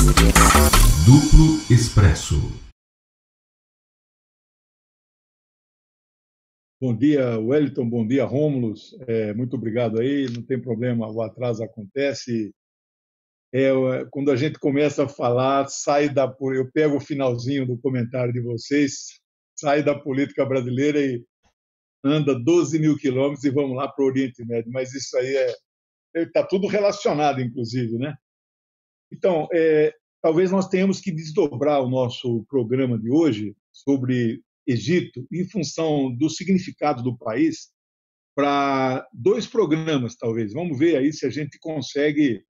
Duplo Expresso. Bom dia, Wellington. Bom dia, Rômulo. Muito obrigado aí. Não tem problema, o atraso acontece. Quando a gente começa a falar, eu pego o finalzinho do comentário de vocês, sai da política brasileira e anda 12 mil quilômetros e vamos lá para o Oriente Médio. Mas isso aí está tudo relacionado, inclusive, né? Então, talvez nós tenhamos que desdobrar o nosso programa de hoje sobre Egito em função do significado do país para dois programas, talvez. Vamos ver aí se a gente consegue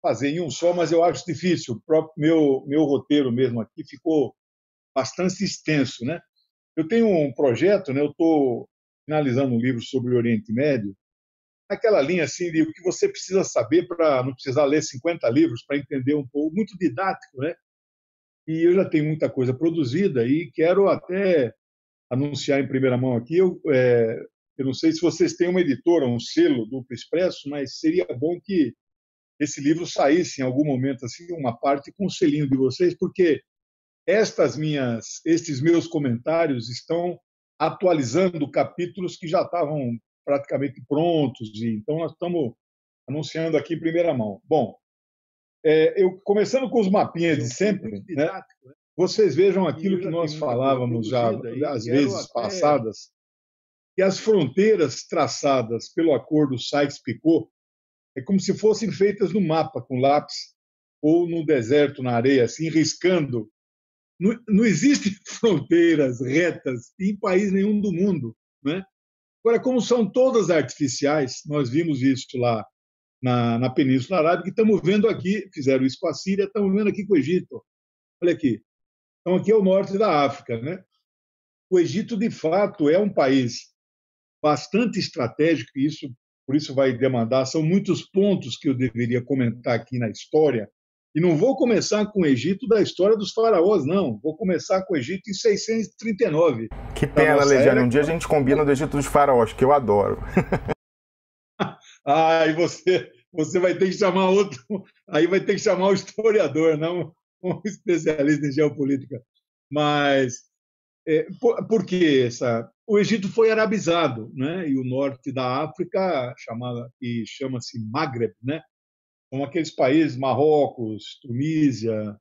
fazer em um só, mas eu acho difícil. O próprio meu roteiro mesmo aqui ficou bastante extenso, né? Eu tenho um projeto, né? Eu estou finalizando um livro sobre o Oriente Médio, aquela linha assim de o que você precisa saber para não precisar ler 50 livros para entender um pouco, muito didático, né? E eu já tenho muita coisa produzida e quero até anunciar em primeira mão aqui. Eu não sei se vocês têm uma editora, um selo Duplo Expresso, mas seria bom que esse livro saísse em algum momento, assim, uma parte com o selinho de vocês, porque estes meus comentários estão atualizando capítulos que já estavam praticamente prontos, e então nós estamos anunciando aqui em primeira mão. Bom, eu começando com os mapinhas de sempre, né? Vocês vejam aquilo que nós falávamos já às vezes passadas, que as fronteiras traçadas pelo acordo Sykes-Picot é como se fossem feitas no mapa, com lápis, ou no deserto, na areia, assim, riscando. Não existem fronteiras retas em país nenhum do mundo, né? Agora, como são todas artificiais, nós vimos isso lá na Península Arábica, e estamos vendo aqui, fizeram isso com a Síria, estamos vendo aqui com o Egito. Olha aqui. Então, aqui é o norte da África, né? O Egito, de fato, é um país bastante estratégico, e por isso vai demandar, são muitos pontos que eu deveria comentar aqui na história, e não vou começar com o Egito da história dos faraós, não. Vou começar com o Egito em 639. Que pena, Legiane. Um dia a gente combina do Egito dos faraós, que eu adoro. E você vai ter que chamar outro. Aí vai ter que chamar o historiador, não um especialista em geopolítica. Mas por que o Egito foi arabizado, né? E o norte da África, que chama-se Maghreb, né? São aqueles países, Marrocos, Tunísia,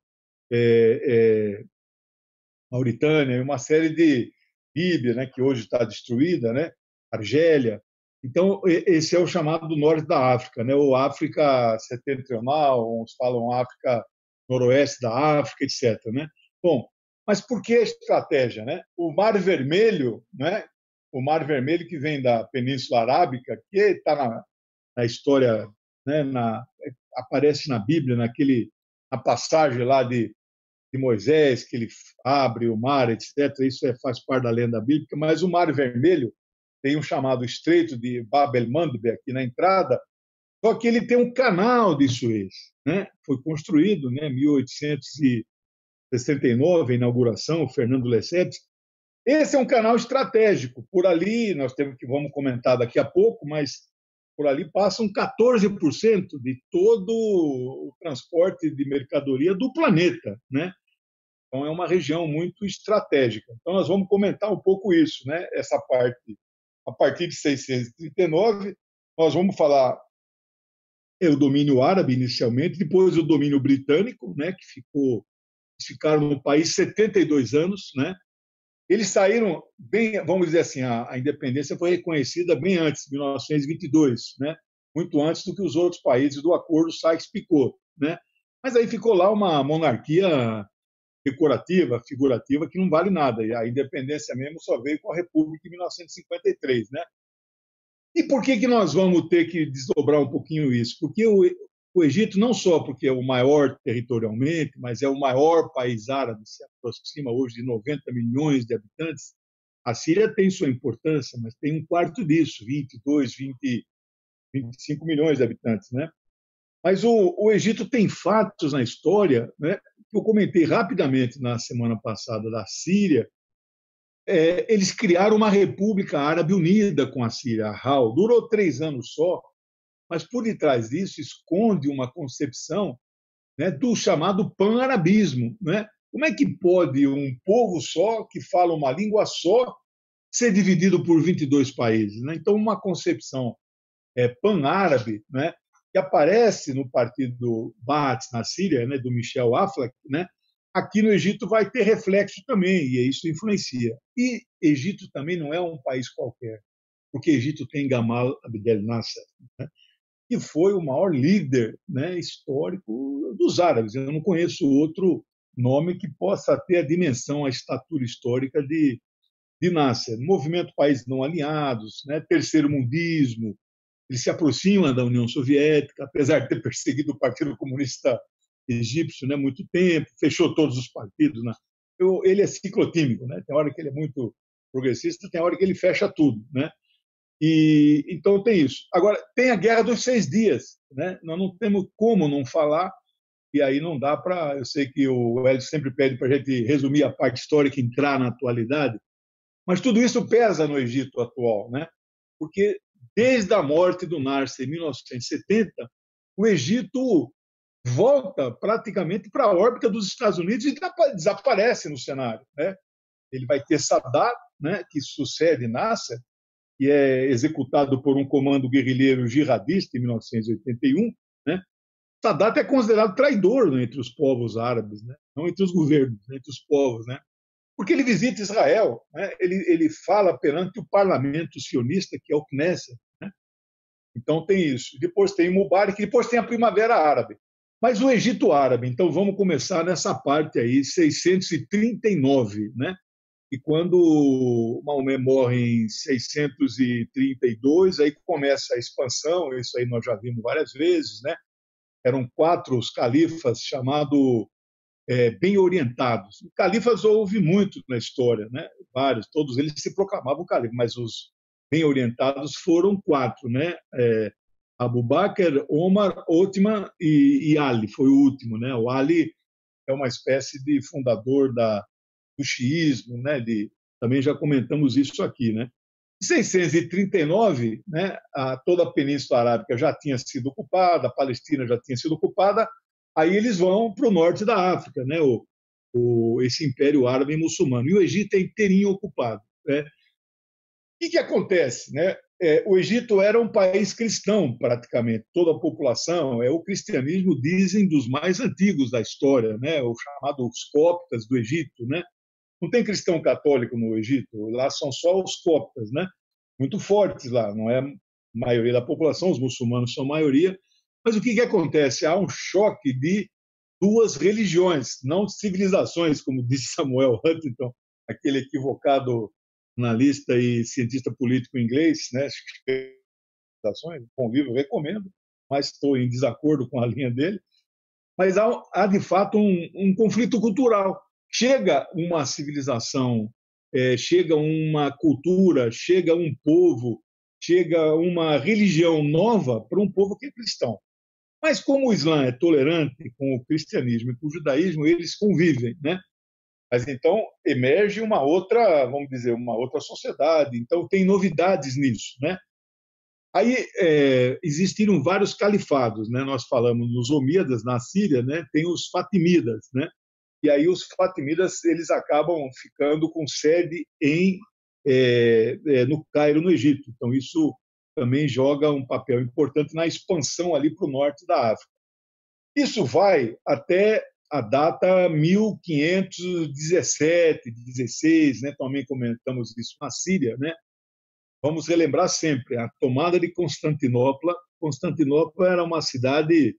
Mauritânia, uma série de Líbia, né? Que hoje está destruída, né? Argélia. Então, esse é o chamado do norte da África, né? Ou África setentrional, uns falam África noroeste da África, etc. Né? Bom, mas por que a estratégia? Né? O Mar Vermelho, né? O Mar Vermelho que vem da Península Arábica, que está na história, né? Aparece na Bíblia, na passagem lá de Moisés, que ele abre o mar, etc. Isso faz parte da lenda bíblica, mas o Mar Vermelho tem um chamado Estreito de Bab el-Mandeb aqui na entrada, só que ele tem um canal de Suez, né? Foi construído, né, em 1869, a inauguração, o Fernando Lesseps. Esse é um canal estratégico. Por ali, vamos comentar daqui a pouco, mas por ali passam 14% de todo o transporte de mercadoria do planeta, né? Então é uma região muito estratégica. Então nós vamos comentar um pouco isso, né? Essa parte. A partir de 639, nós vamos falar o domínio árabe inicialmente, depois o domínio britânico, né, que ficaram no país 72 anos, né? Eles saíram bem, vamos dizer assim, a independência foi reconhecida bem antes, 1922, né? Muito antes do que os outros países do acordo Sykes-Picot, né? Mas aí ficou lá uma monarquia decorativa, figurativa, que não vale nada. E a independência mesmo só veio com a República em 1953, né? E por que nós vamos ter que desdobrar um pouquinho isso? Porque o Egito, não só porque é o maior territorialmente, mas é o maior país árabe, se aproxima hoje de 90 milhões de habitantes. A Síria tem sua importância, mas tem um quarto disso, 25 milhões de habitantes, né? Mas o Egito tem fatos na história, né, que eu comentei rapidamente na semana passada da Síria. Eles criaram uma República Árabe Unida com a Síria, a RAU. Durou 3 anos só, mas por detrás disso esconde uma concepção né, do chamado pan-arabismo, né? Como é que pode um povo só, que fala uma língua só, ser dividido por 22 países, né? Então, uma concepção pan-árabe, né, que aparece no partido Baath na Síria, né, do Michel Aflaq, né, aqui no Egito vai ter reflexo também, e isso influencia. E Egito também não é um país qualquer, porque Egito tem Gamal Abdel Nasser, né, que foi o maior líder, né, histórico dos árabes. Eu não conheço outro nome que possa ter a dimensão, a estatura histórica de Nasser. Movimento Países Não Alinhados, né, terceiro mundismo, ele se aproxima da União Soviética, apesar de ter perseguido o Partido Comunista Egípcio, né, muito tempo, fechou todos os partidos. Né? Ele é ciclotímico, né? Tem hora que ele é muito progressista, tem hora que ele fecha tudo. Né? E, então tem isso. Agora, tem a Guerra dos 6 Dias. Né? Nós não temos como não falar, e aí não dá para... Eu sei que o Hélio sempre pede para a gente resumir a parte histórica e entrar na atualidade, mas tudo isso pesa no Egito atual, né? Porque desde a morte do Nasser em 1970, o Egito volta praticamente para a órbita dos Estados Unidos e desaparece no cenário. Né? Ele vai ter Sadat, né, que sucede Nasser, que é executado por um comando guerrilheiro jihadista em 1981. Né? Sadat é considerado traidor, né, entre os povos árabes, né? Não entre os governos, entre os povos. Né? Porque ele visita Israel, né? Ele fala perante o parlamento sionista, que é o Knesset. Né? Então tem isso. Depois tem Mubarak, depois tem a Primavera Árabe. Mas o Egito Árabe, então vamos começar nessa parte aí, 639, né? E quando Maomé morre em 632, aí começa a expansão, isso aí nós já vimos várias vezes, né? Eram 4 os califas chamados bem orientados. Califas houve muito na história, né? Vários, todos eles se proclamavam califas, mas os bem orientados foram 4, né? Abu Bakr, Omar, Othman e Ali, foi o último, né? O Ali é uma espécie de fundador do xiismo, né? Também já comentamos isso aqui, né? Em 639, né, toda a Península Arábica já tinha sido ocupada, a Palestina já tinha sido ocupada, aí eles vão para o norte da África, né, esse Império Árabe Muçulmano, e o Egito é inteirinho ocupado. Né? O que acontece? Né? O Egito era um país cristão, praticamente, toda a população, o cristianismo, dizem, dos mais antigos da história, né? O chamado os coptas do Egito, né? Não tem cristão católico no Egito, lá são só os coptas, né? Muito fortes lá, não é a maioria da população, os muçulmanos são a maioria. Mas o que acontece? Há um choque de 2 religiões, não civilizações, como disse Samuel Huntington, aquele equivocado analista e cientista político inglês, né? Bom livro, recomendo, mas estou em desacordo com a linha dele. Mas há de fato um conflito cultural. Chega uma civilização, chega uma cultura, chega um povo, chega uma religião nova para um povo que é cristão. Mas como o Islã é tolerante com o cristianismo e com o judaísmo, eles convivem, né? Mas então emerge uma outra, vamos dizer, uma outra sociedade. Então tem novidades nisso, né? Aí existiram vários califados, né? Nós falamos nos Omíadas na Síria, né? Tem os Fatimidas, né? E aí os Fatimidas eles acabam ficando com sede no Cairo, no Egito. Então isso também joga um papel importante na expansão ali para o norte da África. Isso vai até a data 1517, 16, né? Também comentamos isso na Síria, né? Vamos relembrar sempre a tomada de Constantinopla. Constantinopla era uma cidade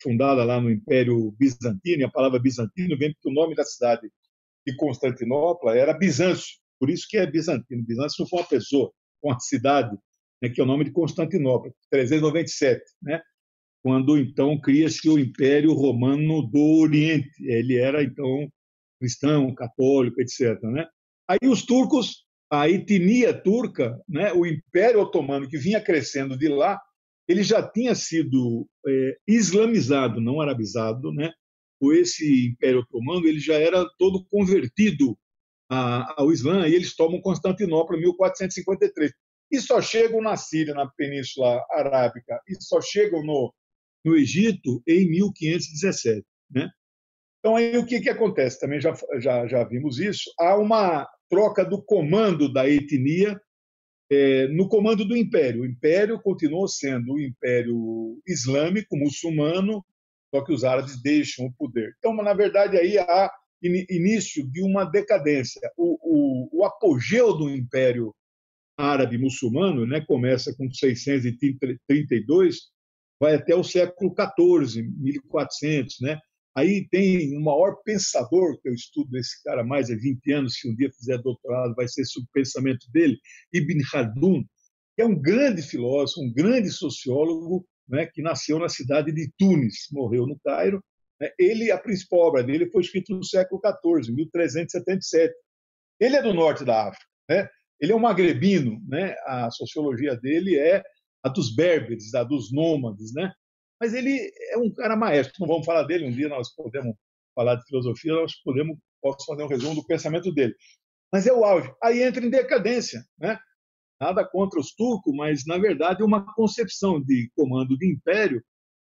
fundada lá no Império Bizantino, e a palavra bizantino vem porque o nome da cidade de Constantinopla era Bizâncio, por isso que é bizantino. Bizâncio não foi uma pessoa, foi uma cidade, né, que é o nome de Constantinopla, 397, né, quando então cria-se o Império Romano do Oriente. Ele era então cristão, católico, etc. Né? Aí os turcos, a etnia turca, né, o Império Otomano que vinha crescendo de lá, ele já tinha sido islamizado, não arabizado, né? Esse Império Otomano ele já era todo convertido ao Islã, e eles tomam Constantinopla em 1453. E só chegam na Síria, na Península Arábica, e só chegam no Egito em 1517. Né? Então, aí o que acontece? Também já vimos isso. Há uma troca do comando da etnia no comando do Império. O Império continuou sendo o Império Islâmico, muçulmano, só que os árabes deixam o poder. Então, na verdade, aí há início de uma decadência. O apogeu do Império Árabe muçulmano, né, começa com 632, vai até o século XIV, 1400, né? Aí tem o maior pensador, que eu estudo esse cara há mais de 20 anos, se um dia fizer doutorado vai ser sobre o pensamento dele, Ibn Khaldun, que é um grande filósofo, um grande sociólogo, né, que nasceu na cidade de Tunis, morreu no Cairo. Ele, a principal obra dele foi escrita no século XIV, 1377. Ele é do norte da África, né? Ele é um magrebino, né? A sociologia dele é a dos berberes, a dos nômades, né? Mas ele é um cara maestro. Não vamos falar dele, um dia nós podemos falar de filosofia, posso fazer um resumo do pensamento dele. Mas é o auge. Aí entra em decadência, né? Nada contra os turcos, mas, na verdade, uma concepção de comando de império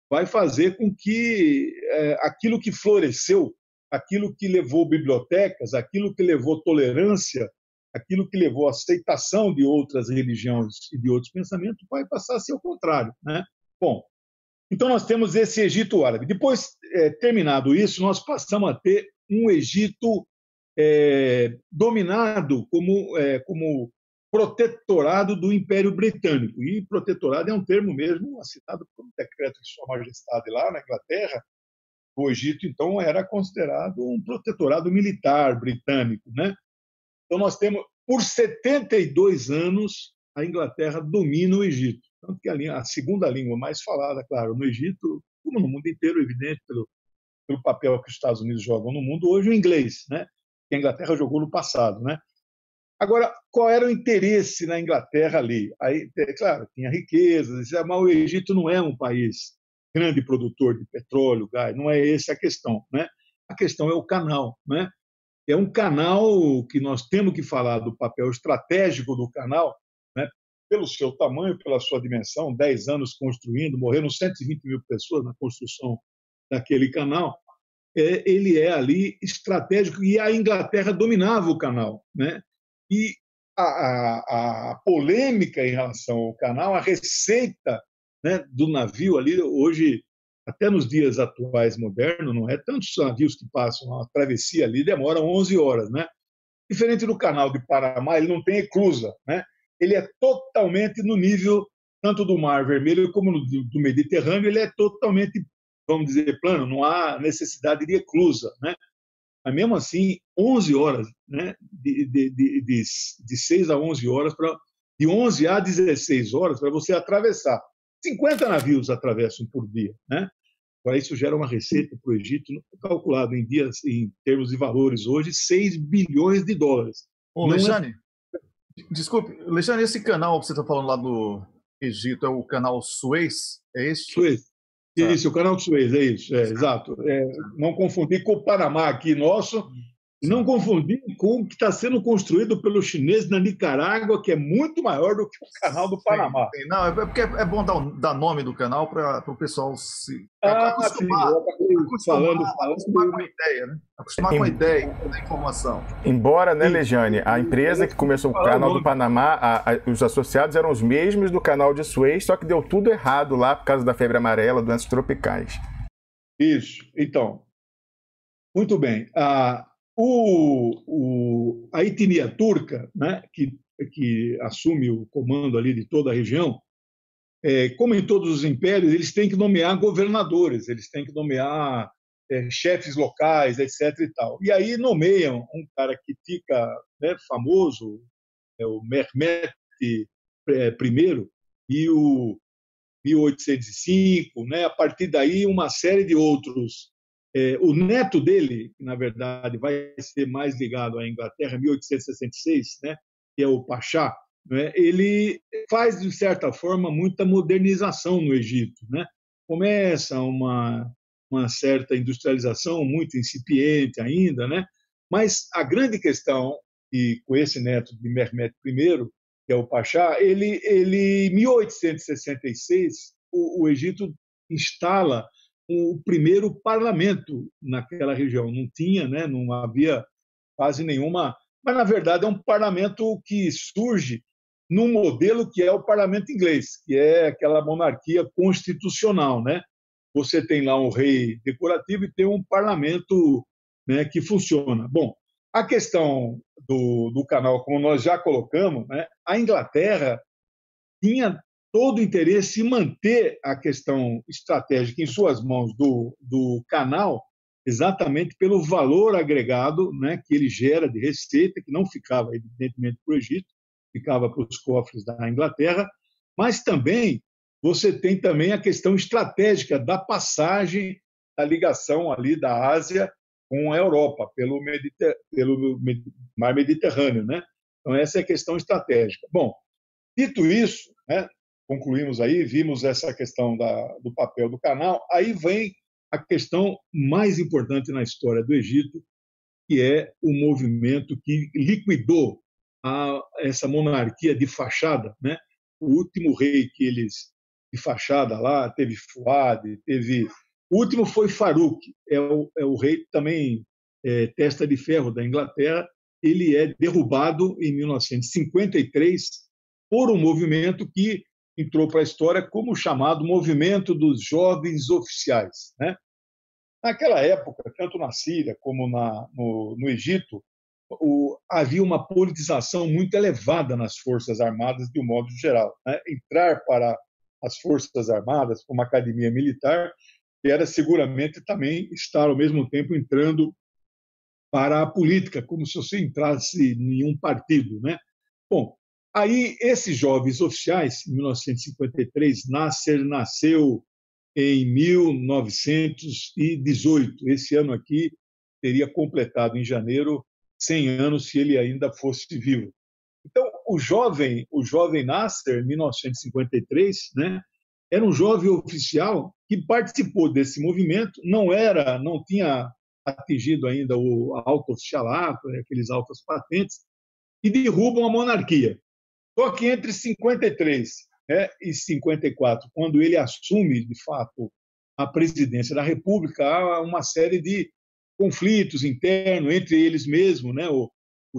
vai fazer com que aquilo que floresceu, aquilo que levou bibliotecas, aquilo que levou tolerância, aquilo que levou aceitação de outras religiões e de outros pensamentos, vai passar a ser o contrário, né? Bom, então nós temos esse Egito árabe. Depois, terminado isso, nós passamos a ter um Egito dominado como protetorado do Império Britânico. E protetorado é um termo mesmo assinado por um decreto de Sua Majestade lá na Inglaterra. O Egito, então, era considerado um protetorado militar britânico, né? Então, nós temos, por 72 anos, a Inglaterra domina o Egito. Tanto que a segunda língua mais falada, claro, no Egito, como no mundo inteiro, evidente, pelo papel que os Estados Unidos jogam no mundo, hoje o inglês, né? Que a Inglaterra jogou no passado, né? Agora, qual era o interesse na Inglaterra ali? Aí, claro, tinha riquezas, mas o Egito não é um país grande produtor de petróleo, gás, não é essa a questão, né? A questão é o canal, né? É um canal que nós temos que falar do papel estratégico do canal, né? Pelo seu tamanho, pela sua dimensão, 10 anos construindo, morreram 120 mil pessoas na construção daquele canal. Ele é ali estratégico e a Inglaterra dominava o canal, né? E a polêmica em relação ao canal, a receita, né, do navio ali, hoje, até nos dias atuais modernos, não é tantos navios que passam a travessia ali, demoram 11 horas. Né? Diferente do canal de Panamá, ele não tem eclusa. Né? Ele é totalmente no nível tanto do Mar Vermelho como do Mediterrâneo, ele é totalmente, vamos dizer, plano, não há necessidade de eclusa. Né? Mas mesmo assim, 11 horas, né? de 6 a 11 horas, de 11 a 16 horas para você atravessar. 50 navios atravessam por dia. Né? Agora, isso gera uma receita para o Egito, calculado em dias, em termos de valores hoje, 6 bilhões de dólares. Ô, Alexandre, desculpe, Alexandre, esse canal que você está falando lá do Egito é o canal Suez? É esse? Suez. Isso, o canal de Suez, é isso, exato. Não confundir com o Panamá aqui nosso, não confundir com o que está sendo construído pelos chineses na Nicarágua, que é muito maior do que o canal do Panamá. Sim. Não, é porque é bom dar nome do canal para o pessoal se acostumar com a ideia, né? Acostumar com a ideia da informação. Embora, né, Lejane, a empresa que começou o canal do Panamá, os associados eram os mesmos do canal de Suez, só que deu tudo errado lá por causa da febre amarela, doenças tropicais. Isso. Então, muito bem. A etnia turca, né, que assume o comando ali de toda a região, como em todos os impérios, eles têm que nomear governadores, eles têm que nomear chefes locais, etc. E tal. E aí nomeiam um cara que fica, né, famoso, o Mehmet I, e o 1805, né? A partir daí uma série de outros. O neto dele, que na verdade vai ser mais ligado à Inglaterra, 1866, né? Que é o Pachá, né? Ele faz, de certa forma, muita modernização no Egito. Né? Começa uma certa industrialização muito incipiente ainda, né? Mas a grande questão, e com esse neto de Mehmet I, que é o Pachá, em 1866, o Egito instala o primeiro parlamento naquela região. Não tinha, né, não havia quase nenhuma... Mas, na verdade, é um parlamento que surge num modelo que é o parlamento inglês, que é aquela monarquia constitucional, né? Você tem lá um rei decorativo e tem um parlamento, né, que funciona. Bom, a questão do canal, como nós já colocamos, né, a Inglaterra tinha todo o interesse em manter a questão estratégica em suas mãos do canal, exatamente pelo valor agregado, né, que ele gera de receita, que não ficava, evidentemente, para o Egito, ficava para os cofres da Inglaterra, mas também você tem também a questão estratégica da passagem, da ligação ali da Ásia com a Europa, pelo mar Mediterrâneo, né? Então, essa é a questão estratégica. Bom, dito isso, né, concluímos aí, vimos essa questão do papel do canal, aí vem a questão mais importante na história do Egito, que é o movimento que liquidou essa monarquia de fachada, né? O último rei que eles de fachada lá teve Fuad, o último foi Farouk, é o rei também testa de ferro da Inglaterra. Ele é derrubado em 1953 por um movimento que entrou para a história como o chamado movimento dos jovens oficiais, né? Naquela época, tanto na Síria como no Egito, havia uma politização muito elevada nas Forças Armadas, de um modo geral, né? Entrar para as Forças Armadas, como academia militar, era seguramente também estar, ao mesmo tempo, entrando para a política, como se você entrasse em um partido, né? Bom, aí esses jovens oficiais, em 1953, Nasser nasceu em 1918. Esse ano aqui teria completado, em janeiro, 100 anos, se ele ainda fosse vivo. Então, o jovem Nasser, em 1953, né, era um jovem oficial que participou desse movimento, não tinha atingido ainda o alto oficialato, aqueles altas patentes, e derrubam a monarquia. Só que entre 53, né, e 54, quando ele assume, de fato, a presidência da República, há uma série de conflitos internos entre eles mesmos, né? O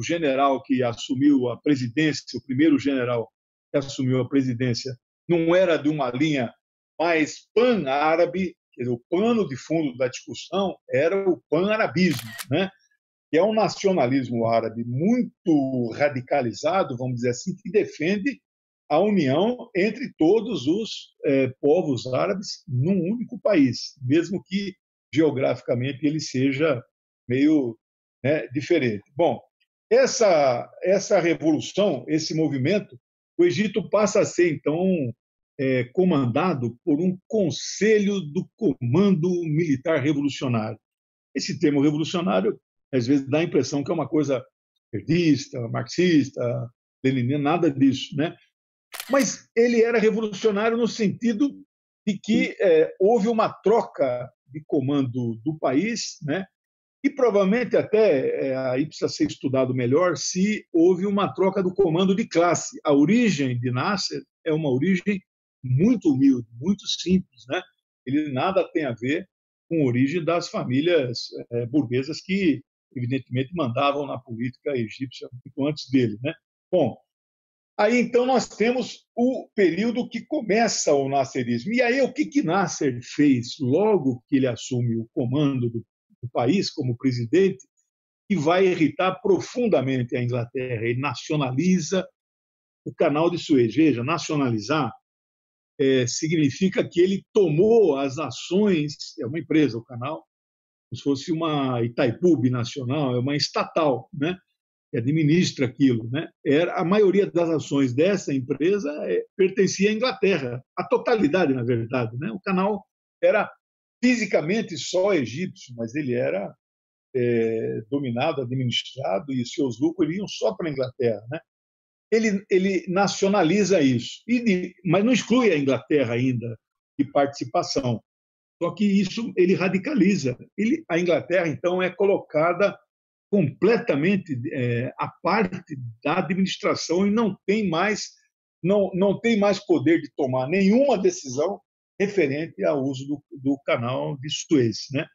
general que assumiu a presidência, o primeiro general que assumiu a presidência, não era de uma linha mais pan-árabe, o pano de fundo da discussão era o pan-arabismo, né? Que é um nacionalismo árabe muito radicalizado, vamos dizer assim, que defende a união entre todos os povos árabes num único país, mesmo que geograficamente ele seja meio, né, diferente. Bom, essa revolução, esse movimento, o Egito passa a ser, então, comandado por um Conselho do Comando Militar Revolucionário. Esse termo revolucionário, às vezes, dá a impressão que é uma coisa esquerdista, marxista, leninista, nada disso, né? Mas ele era revolucionário no sentido de que houve uma troca de comando do país, né? E provavelmente até aí precisa ser estudado melhor se houve uma troca do comando de classe. A origem de Nasser é uma origem muito humilde, muito simples, né? Ele nada tem a ver com a origem das famílias burguesas que, evidentemente, mandavam na política egípcia muito antes dele, né? Bom, aí então nós temos o período que começa o nasserismo. E aí o que Nasser fez logo que ele assume o comando do país como presidente, que vai irritar profundamente a Inglaterra? Ele nacionaliza o canal de Suez. Veja, nacionalizar significa que ele tomou as ações, é uma empresa o canal, como se fosse uma Itaipu binacional, é uma estatal, né, que administra aquilo, né? A maioria das ações dessa empresa pertencia à Inglaterra, a totalidade, na verdade, né? O canal era fisicamente só egípcio, mas ele era dominado, administrado, e seus lucros iriam só para a Inglaterra, né? Ele nacionaliza isso, mas não exclui a Inglaterra ainda de participação. Só que isso ele radicaliza. A Inglaterra, então, é colocada completamente à parte da administração e não tem mais poder de tomar nenhuma decisão referente ao uso do canal de Suez, né?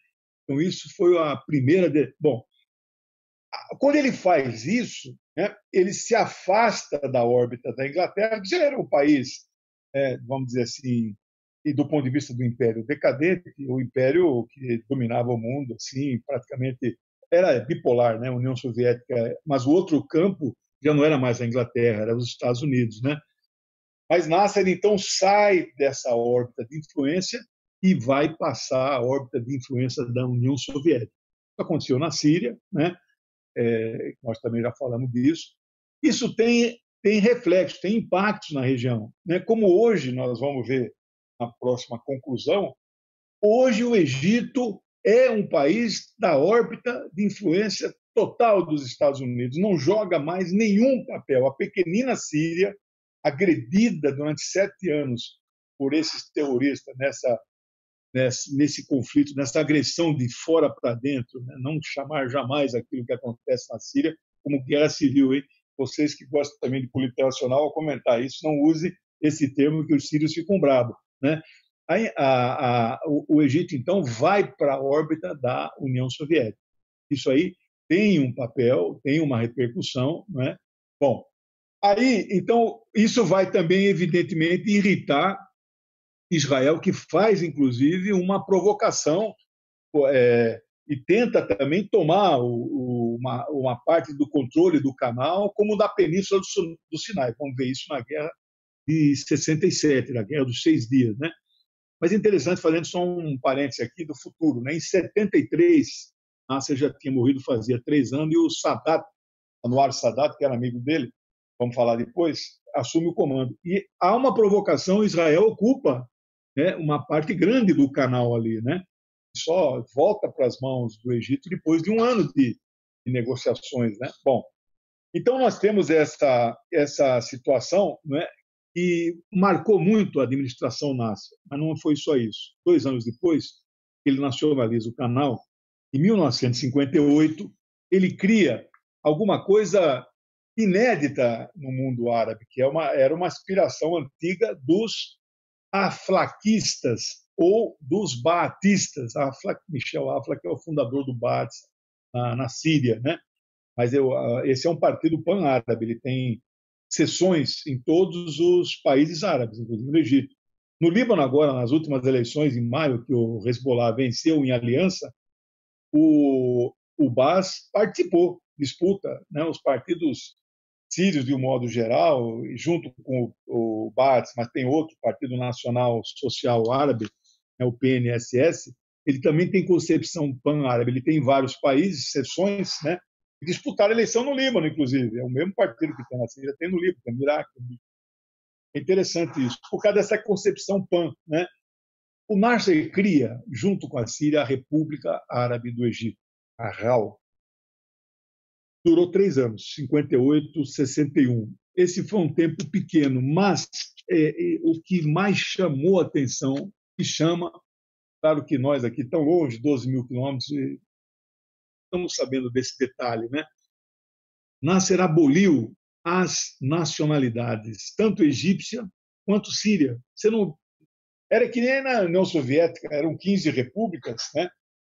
Então, isso foi a primeira... Bom, quando ele faz isso, né, ele se afasta da órbita da Inglaterra, que já era um país, vamos dizer assim, e do ponto de vista do Império decadente, o Império que dominava o mundo, assim, praticamente era bipolar, né, União Soviética, mas o outro campo já não era mais a Inglaterra, era os Estados Unidos, né? Mas Nasser então sai dessa órbita de influência e vai passar a órbita de influência da União Soviética. Isso aconteceu na Síria, né? Nós também já falamos disso. Isso tem reflexos, tem impactos na região, né? Como hoje nós vamos ver na próxima conclusão, hoje o Egito é um país da órbita de influência total dos Estados Unidos, não joga mais nenhum papel. A pequenina Síria, agredida durante 7 anos por esses terroristas nesse conflito, nessa agressão de fora para dentro, né? Não chamar jamais aquilo que acontece na Síria como guerra civil. Hein? Vocês que gostam também de política internacional, ao comentar isso, não use esse termo que os sírios ficam bravos. Né? O Egito, então, vai para a órbita da União Soviética. Isso aí tem um papel, tem uma repercussão. Né? Bom, aí, então, isso vai também, evidentemente, irritar Israel, que faz, inclusive, uma provocação e tenta também tomar uma parte do controle do canal, como da Península do Sinai. Vamos ver isso na Guerra de 67, na Guerra dos 6 Dias. Né? Mas é interessante, fazendo só um parêntese aqui do futuro. Né? Em 73, Nasser já tinha morrido fazia 3 anos, e o Sadat, Anwar Sadat, que era amigo dele, vamos falar depois, assume o comando. E há uma provocação, Israel ocupa, né, uma parte grande do canal ali, né? Só volta para as mãos do Egito depois de 1 ano de negociações, né? Bom, então nós temos essa situação, né, que marcou muito a administração Nasser, mas não foi só isso. 2 anos depois, ele nacionaliza o canal. Em 1958, ele cria alguma coisa inédita no mundo árabe, que era uma aspiração antiga dos aflaquistas ou dos baatistas. Michel Aflaq é o fundador do Baath na Síria, né? Mas esse é um partido pan-árabe, ele tem seções em todos os países árabes, inclusive no Egito. No Líbano, agora, nas últimas eleições, em maio, que o Hezbollah venceu em aliança, o Baath participou, disputa, né? Os partidos sírios, de um modo geral, junto com o Baath, mas tem outro, Partido Nacional Social Árabe, né, o PNSS, ele também tem concepção pan-árabe, ele tem vários países, seções, né, que disputaram a eleição no Líbano, inclusive. É o mesmo partido que tem na Síria, tem no Líbano, tem no Iraque. É interessante isso, por causa dessa concepção pan. Né? O Nasser cria, junto com a Síria, a República Árabe do Egito, a RAU. Durou 3 anos, 58, 61. Esse foi um tempo pequeno, mas o que mais chamou a atenção, e chama, claro que nós aqui, tão longe, 12 mil quilômetros, estamos sabendo desse detalhe, né? Nasser aboliu as nacionalidades, tanto egípcia quanto síria. Você não era que nem na União Soviética, eram 15 repúblicas, né?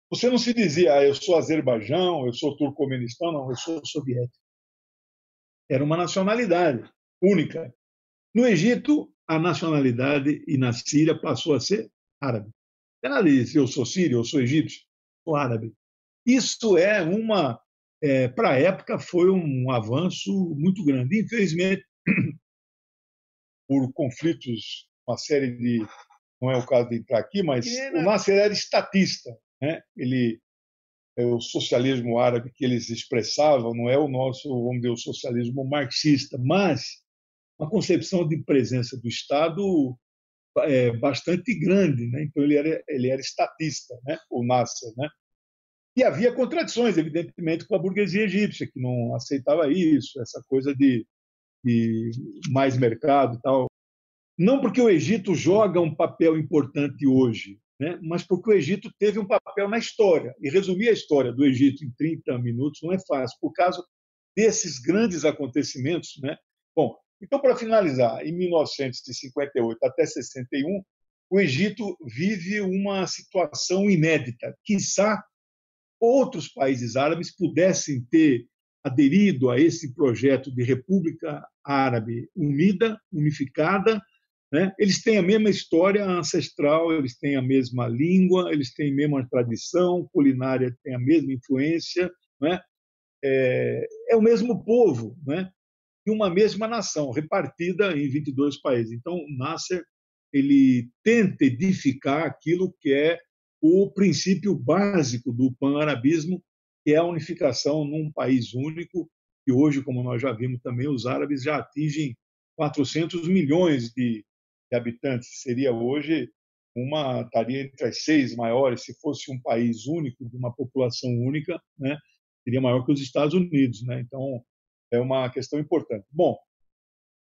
Você não se dizia, eu sou Azerbaijão, eu sou Turcomenistão, não, eu sou soviético. Era uma nacionalidade única. No Egito, a nacionalidade, e na Síria, passou a ser árabe. Não é nada disso, eu sou sírio, eu sou egípcio, sou árabe. Isso para a época, foi um avanço muito grande. Infelizmente, por conflitos, uma série de... Não é o caso de entrar aqui, mas o Nasser era estatista. Né? O socialismo árabe que eles expressavam não é o nosso, vamos dizer, o socialismo marxista, mas uma concepção de presença do Estado bastante grande. Né? Então, ele era estatista, né? O Nasser. Né? E havia contradições, evidentemente, com a burguesia egípcia, que não aceitava isso, essa coisa de mais mercado e tal. Não porque o Egito joga um papel importante hoje, né? Mas porque o Egito teve um papel na história. E resumir a história do Egito em 30 minutos não é fácil, por causa desses grandes acontecimentos. Né? Bom, então, para finalizar, em 1958 até 61, o Egito vive uma situação inédita. Quiçá outros países árabes pudessem ter aderido a esse projeto de República Árabe unida, unificada, né? Eles têm a mesma história ancestral, eles têm a mesma língua, eles têm a mesma tradição, culinária tem a mesma influência, né? É o mesmo povo, né? E uma mesma nação, repartida em 22 países. Então, Nasser ele tenta edificar aquilo que é o princípio básico do pan-arabismo, que é a unificação num país único, e hoje, como nós já vimos também, os árabes já atingem 400 milhões de habitantes. Seria hoje estaria entre as 6 maiores, se fosse um país único, de uma população única, né? Seria maior que os Estados Unidos, né? Então, é uma questão importante. Bom,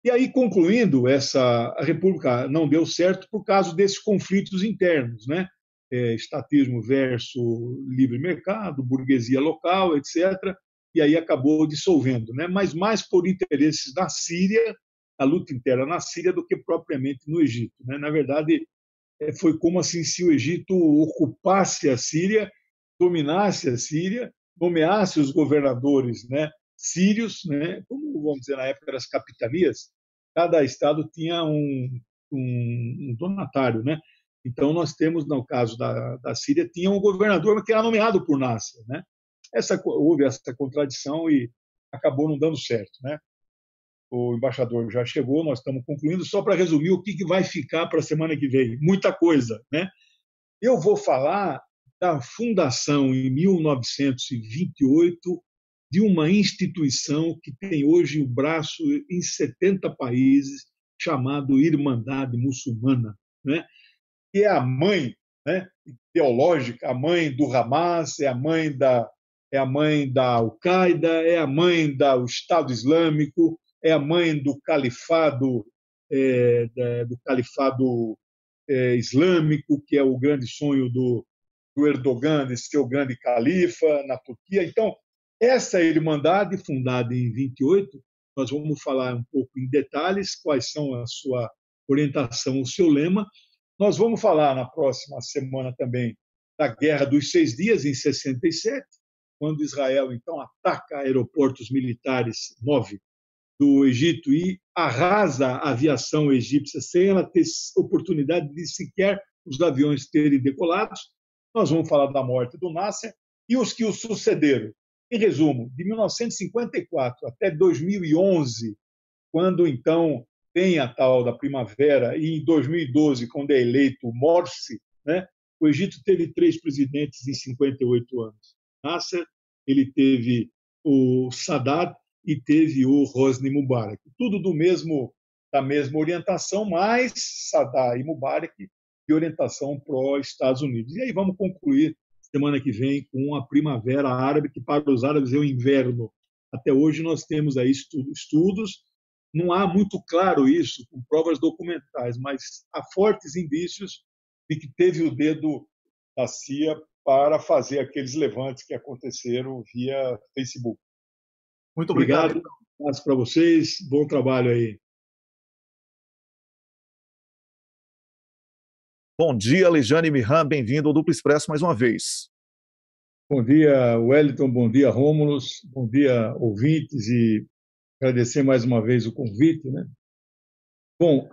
e aí, concluindo, a República não deu certo por causa desses conflitos internos, né? Estatismo versus livre mercado, burguesia local, etc. E aí acabou dissolvendo, né? Mas mais por interesses da Síria, a luta interna na Síria, do que propriamente no Egito, né? Na verdade, foi como assim se o Egito ocupasse a Síria, dominasse a Síria, nomeasse os governadores, né, sírios, né, como vamos dizer na época das capitanias, cada estado tinha um donatário, né? Então nós temos no caso da Síria tinha um governador que era nomeado por Nasser, né? Houve essa contradição e acabou não dando certo, né? O embaixador já chegou, nós estamos concluindo. Só para resumir, o que vai ficar para a semana que vem? Muita coisa, né? Eu vou falar da fundação, em 1928, de uma instituição que tem hoje o braço em 70 países, chamado Irmandade Muçulmana, né? Que é a mãe, né, teológica, a mãe do Hamas, é a mãe da Al-Qaeda, é a mãe do Estado Islâmico, é a mãe do califado, islâmico, que é o grande sonho do Erdogan de ser o grande califa na Turquia. Então, essa Irmandade, fundada em 28, nós vamos falar um pouco em detalhes quais são a sua orientação, o seu lema. Nós vamos falar na próxima semana também da Guerra dos 6 Dias, em 67, quando Israel, então, ataca aeroportos militares 9 do Egito e arrasa a aviação egípcia sem ela ter oportunidade de sequer os aviões terem decolado. Nós vamos falar da morte do Nasser e os que o sucederam. Em resumo, de 1954 até 2011, quando então tem a tal da primavera, e em 2012, quando é eleito o Morsi, né, o Egito teve 3 presidentes em 58 anos. Nasser, ele teve o Sadat e teve o Hosni Mubarak. Tudo da mesma orientação, mas Sadat e Mubarak de orientação pró-Estados Unidos. E aí vamos concluir semana que vem com a Primavera Árabe, que para os árabes é o inverno. Até hoje nós temos aí estudos, não há muito claro isso, com provas documentais, mas há fortes indícios de que teve o dedo da CIA para fazer aqueles levantes que aconteceram via Facebook. Muito obrigado. Um abraço para vocês, bom trabalho aí. Bom dia, Lejane Mihan, bem-vindo ao Duplo Expresso mais uma vez. Bom dia, Wellington, bom dia, Rômulus, bom dia, ouvintes, e agradecer mais uma vez o convite, né? Bom,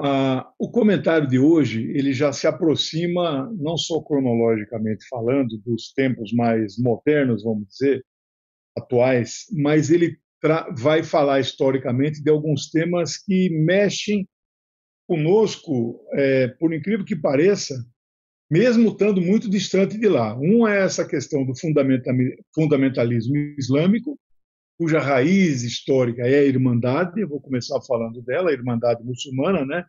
o comentário de hoje ele já se aproxima, não só cronologicamente falando, dos tempos mais modernos, vamos dizer, atuais, mas ele vai falar historicamente de alguns temas que mexem conosco, por incrível que pareça, mesmo estando muito distante de lá. Um é essa questão do fundamentalismo islâmico, cuja raiz histórica é a Irmandade, eu vou começar falando dela, a Irmandade Muçulmana, né?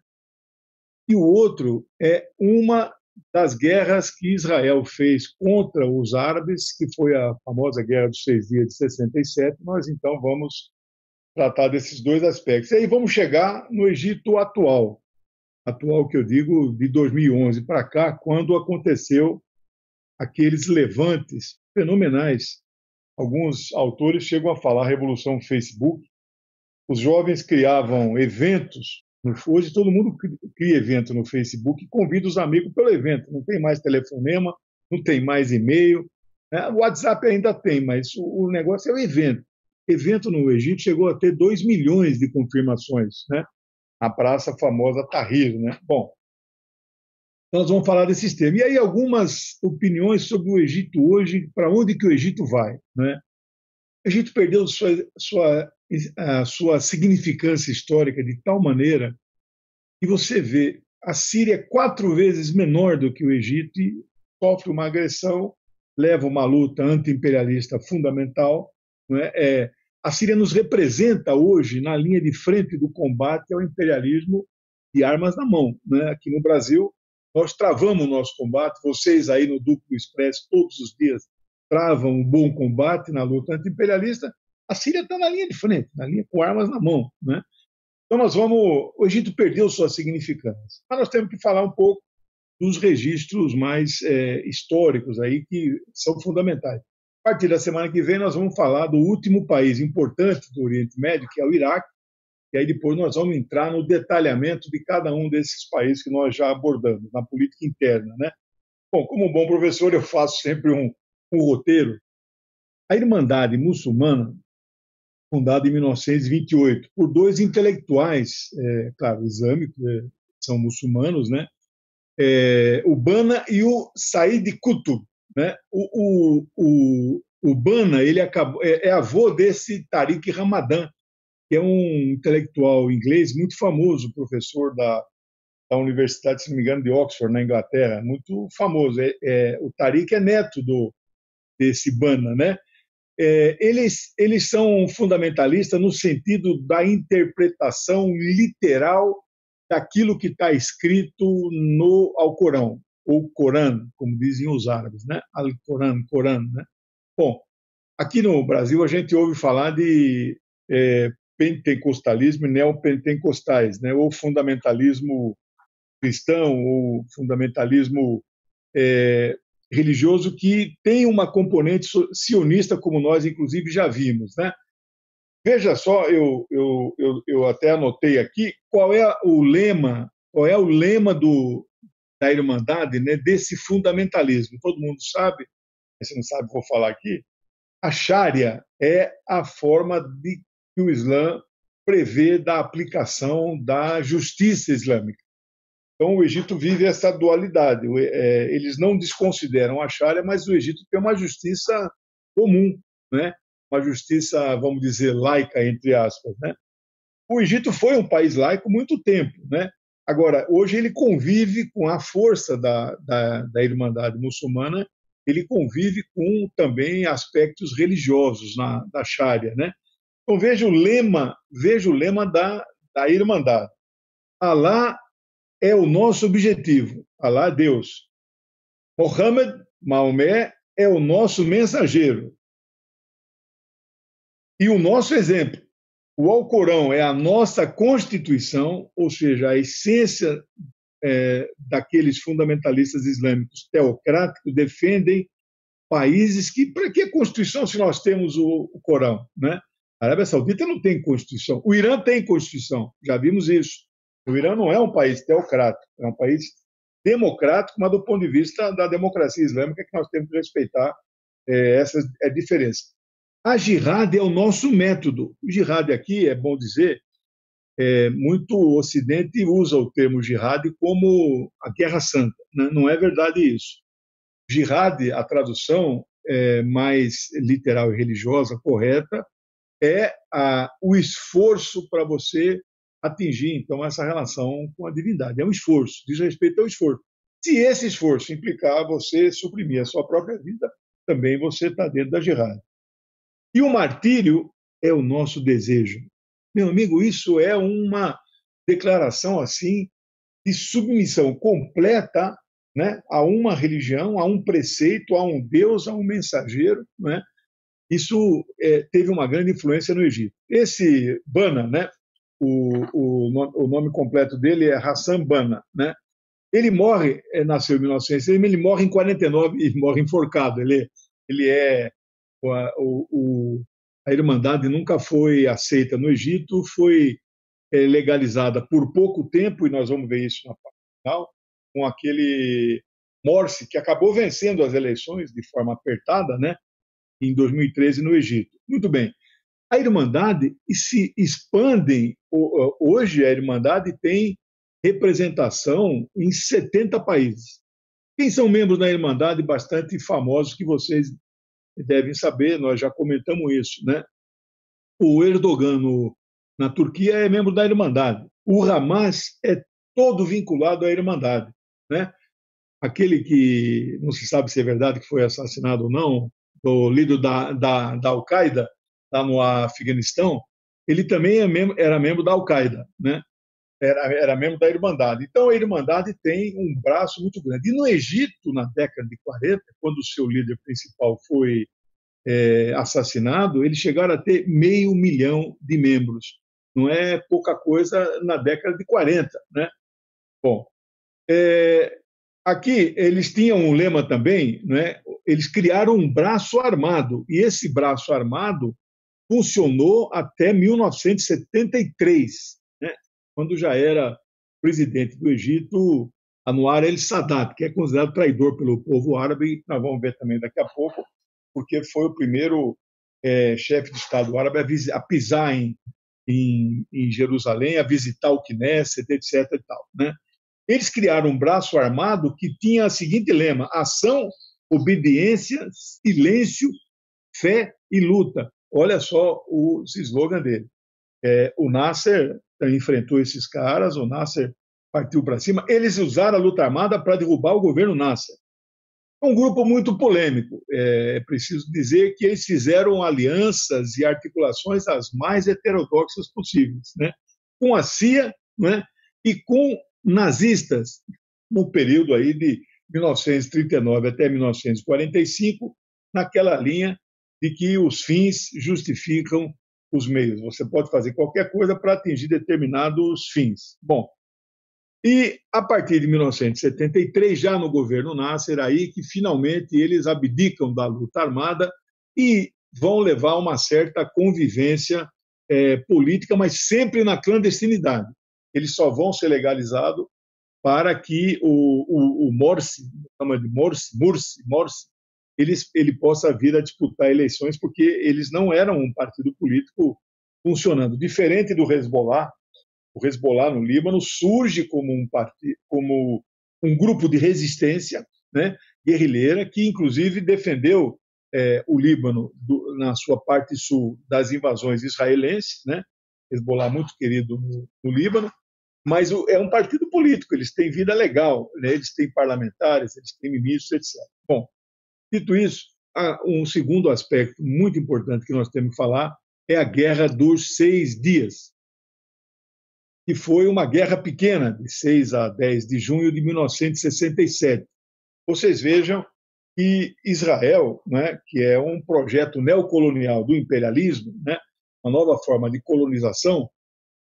E o outro é uma das guerras que Israel fez contra os árabes, que foi a famosa Guerra dos 6 Dias de 67. Nós, então, vamos tratar desses 2 aspectos. E aí vamos chegar no Egito atual que eu digo de 2011 para cá, quando aconteceu aqueles levantes fenomenais. Alguns autores chegam a falar Revolução Facebook. Os jovens criavam eventos Hoje todo mundo cria evento no Facebook e convida os amigos pelo evento. Não tem mais telefonema, não tem mais e-mail. Né? O WhatsApp ainda tem, mas o negócio é o evento. O evento no Egito chegou a ter 2 milhões de confirmações, né? A praça famosa Tahrir, né? Bom, nós vamos falar desses temas. E aí algumas opiniões sobre o Egito hoje, para onde que o Egito vai, né? O Egito perdeu a sua significância histórica de tal maneira que você vê a Síria é 4 vezes menor do que o Egito e sofre uma agressão, leva uma luta anti-imperialista fundamental. Né? A Síria nos representa hoje na linha de frente do combate ao imperialismo de armas na mão. Né? Aqui no Brasil, nós travamos o nosso combate, vocês aí no Duplo Expresso todos os dias travam um bom combate na luta anti-imperialista. A Síria está na linha de frente, na linha com armas na mão. Né? Então o Egito perdeu sua significância. Mas nós temos que falar um pouco dos registros mais históricos aí que são fundamentais. A partir da semana que vem nós vamos falar do último país importante do Oriente Médio, que é o Iraque, e aí depois nós vamos entrar no detalhamento de cada um desses países que nós já abordamos, na política interna. Né? Bom, como um bom professor, eu faço sempre um roteiro. A Irmandade Muçulmana, fundada em 1928 por 2 intelectuais, claro, islâmicos, são muçulmanos, né? O Banna e o Said Qutb. Né? O Banna ele é avô desse Tariq Ramadan, que é um intelectual inglês muito famoso, professor da Universidade, se não me engano, de Oxford, na Inglaterra, muito famoso. O Tariq é neto desse Banna, né? Eles são fundamentalistas no sentido da interpretação literal daquilo que está escrito no Alcorão, ou Corão, como dizem os árabes, né? Corão, né? Bom, aqui no Brasil a gente ouve falar de pentecostalismo e neopentecostais, né? Ou fundamentalismo cristão, ou fundamentalismo religioso que tem uma componente sionista, como nós, inclusive, já vimos. Né? Veja só, eu até anotei aqui qual é o lema da Irmandade, né, desse fundamentalismo. Todo mundo sabe, se não sabe, vou falar aqui. A Sharia é a forma que o Islã prevê da aplicação da justiça islâmica. Então, o Egito vive essa dualidade. Eles não desconsideram a Sharia, mas o Egito tem uma justiça comum, né? Uma justiça, vamos dizer, laica, entre aspas. Né? O Egito foi um país laico muito tempo. Né? Agora, hoje ele convive com a força da Irmandade Muçulmana, ele convive com também aspectos religiosos da Sharia. Né? Então, veja o lema da Irmandade. Alá é o nosso objetivo. Alá, Deus. Mohammed, Maomé, é o nosso mensageiro. E o nosso exemplo. O Alcorão é a nossa constituição, ou seja, a essência daqueles fundamentalistas islâmicos teocráticos defendem países que... Para que a Constituição se nós temos o Corão? Né? A Arábia Saudita não tem Constituição. O Irã tem Constituição. Já vimos isso. O Irã não é um país teocrático, é um país democrático, mas do ponto de vista da democracia islâmica que nós temos que respeitar essa diferença. A jihad é o nosso método. O jihad aqui, é bom dizer, muito o Ocidente usa o termo jihad como a Guerra Santa. Né? Não é verdade isso. Jihad, a tradução mais literal e religiosa, correta, é o esforço para você atingir, então, essa relação com a divindade. É um esforço, diz respeito ao esforço. Se esse esforço implicar você suprimir a sua própria vida, também você está dentro da jihad. E o martírio é o nosso desejo. Meu amigo, isso é uma declaração assim de submissão completa, né, a uma religião, a um preceito, a um Deus, a um mensageiro. Né? Isso teve uma grande influência no Egito. Esse Banna, né, o nome completo dele é Hassan Banna, né? Ele nasceu em 1900, ele morre em 49 e morre enforcado. A Irmandade nunca foi aceita no Egito, foi legalizada por pouco tempo, e nós vamos ver isso na parte final, com aquele Morsi, que acabou vencendo as eleições de forma apertada, né, em 2013 no Egito. Muito bem. A Irmandade se expande. Hoje, a Irmandade tem representação em 70 países. Quem são membros da Irmandade bastante famosos que vocês devem saber, nós já comentamos isso, né? O Erdogan na Turquia é membro da Irmandade. O Hamas é todo vinculado à Irmandade, né? Aquele que não se sabe se é verdade que foi assassinado ou não, o líder da Al-Qaeda, lá no Afeganistão, ele também era membro da Al-Qaeda, né? Era membro da Irmandade. Então, a Irmandade tem um braço muito grande. E no Egito, na década de 40, quando o seu líder principal foi assassinado, eles chegaram a ter 500 mil de membros. Não é pouca coisa na década de 40, né? Bom, aqui eles tinham um lema também, né? Eles criaram um braço armado, e esse braço armado funcionou até 1973, né? Quando já era presidente do Egito, Anwar el-Sadat, que é considerado traidor pelo povo árabe, nós vamos ver também daqui a pouco, porque foi o primeiro chefe de Estado árabe a pisar em Jerusalém, a visitar o Knesset, etc. E tal, né? Eles criaram um braço armado que tinha o seguinte lema: ação, obediência, silêncio, fé e luta. Olha só o slogan dele. O Nasser enfrentou esses caras, o Nasser partiu para cima. Eles usaram a luta armada para derrubar o governo Nasser. É um grupo muito polêmico. É preciso dizer que eles fizeram alianças e articulações as mais heterodoxas possíveis, né? Com a CIA, né? E com nazistas, no período aí de 1939 até 1945, naquela linha de que os fins justificam os meios. Você pode fazer qualquer coisa para atingir determinados fins. Bom, e a partir de 1973, já no governo Nasser, aí que finalmente eles abdicam da luta armada e vão levar uma certa convivência política, mas sempre na clandestinidade. Eles só vão ser legalizados para que o Morsi, chama de Morsi, ele possa vir a disputar eleições, porque eles não eram um partido político funcionando. Diferente do Hezbollah, o Hezbollah no Líbano surge como um grupo de resistência, né, guerrilheira, que inclusive defendeu o Líbano na sua parte sul das invasões israelenses, né? Hezbollah muito querido no Líbano, mas é um partido político, eles têm vida legal, né? Eles têm parlamentares, eles têm ministros, etc. Bom, dito isso, um segundo aspecto muito importante que nós temos que falar é a Guerra dos 6 Dias, que foi uma guerra pequena, de 6 a 10 de junho de 1967. Vocês vejam que Israel, né, que é um projeto neocolonial do imperialismo, né, uma nova forma de colonização,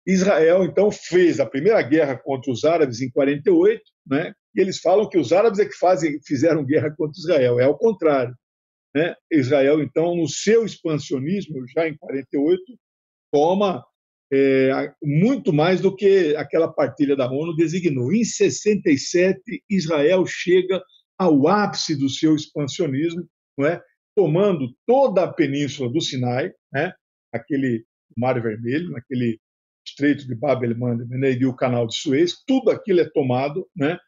Israel, então, fez a primeira guerra contra os árabes em 48, né, e eles falam que os árabes é que fizeram guerra contra Israel. É ao contrário, né? Israel, então, no seu expansionismo, já em 48, toma muito mais do que aquela partilha da ONU designou. Em 67, Israel chega ao ápice do seu expansionismo, não é? Tomando toda a península do Sinai, né? Aquele Mar Vermelho, aquele Estreito de Bab el-Mandeb, né? E o Canal de Suez, tudo aquilo é tomado, né?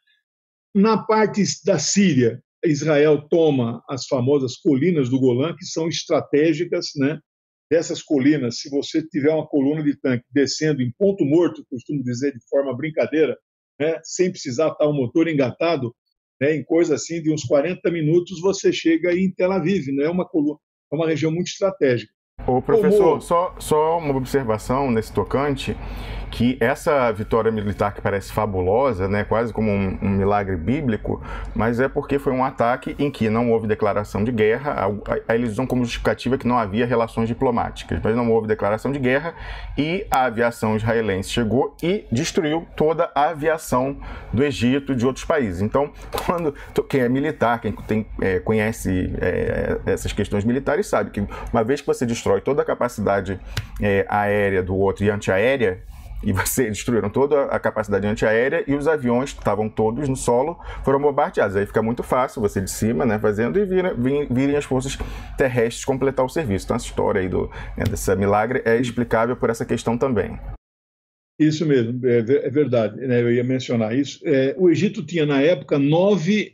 Na parte da Síria, Israel toma as famosas colinas do Golã, que são estratégicas, né? Dessas colinas, se você tiver uma coluna de tanque descendo em ponto morto, costumo dizer de forma brincadeira, né, sem precisar estar o motor engatado, né, em coisa assim de uns 40 minutos você chega aí em Tel Aviv, né, é uma região muito estratégica. Ô, professor, só uma observação nesse tocante, que essa vitória militar que parece fabulosa, né, quase como um milagre bíblico, mas é porque foi um ataque em que não houve declaração de guerra. Eles usam como justificativa que não havia relações diplomáticas, mas não houve declaração de guerra e a aviação israelense chegou e destruiu toda a aviação do Egito e de outros países. Então, quem é militar, quem conhece essas questões militares, sabe que uma vez que você destrói toda a capacidade aérea do outro e antiaérea, E você destruíram toda a capacidade antiaérea e os aviões que estavam todos no solo foram bombardeados. Aí fica muito fácil você de cima, né, fazendo, e virem as forças terrestres completar o serviço. Então essa história aí desse milagre é explicável por essa questão também. Isso mesmo, é verdade, né? Eu ia mencionar isso. O Egito tinha, na época, 9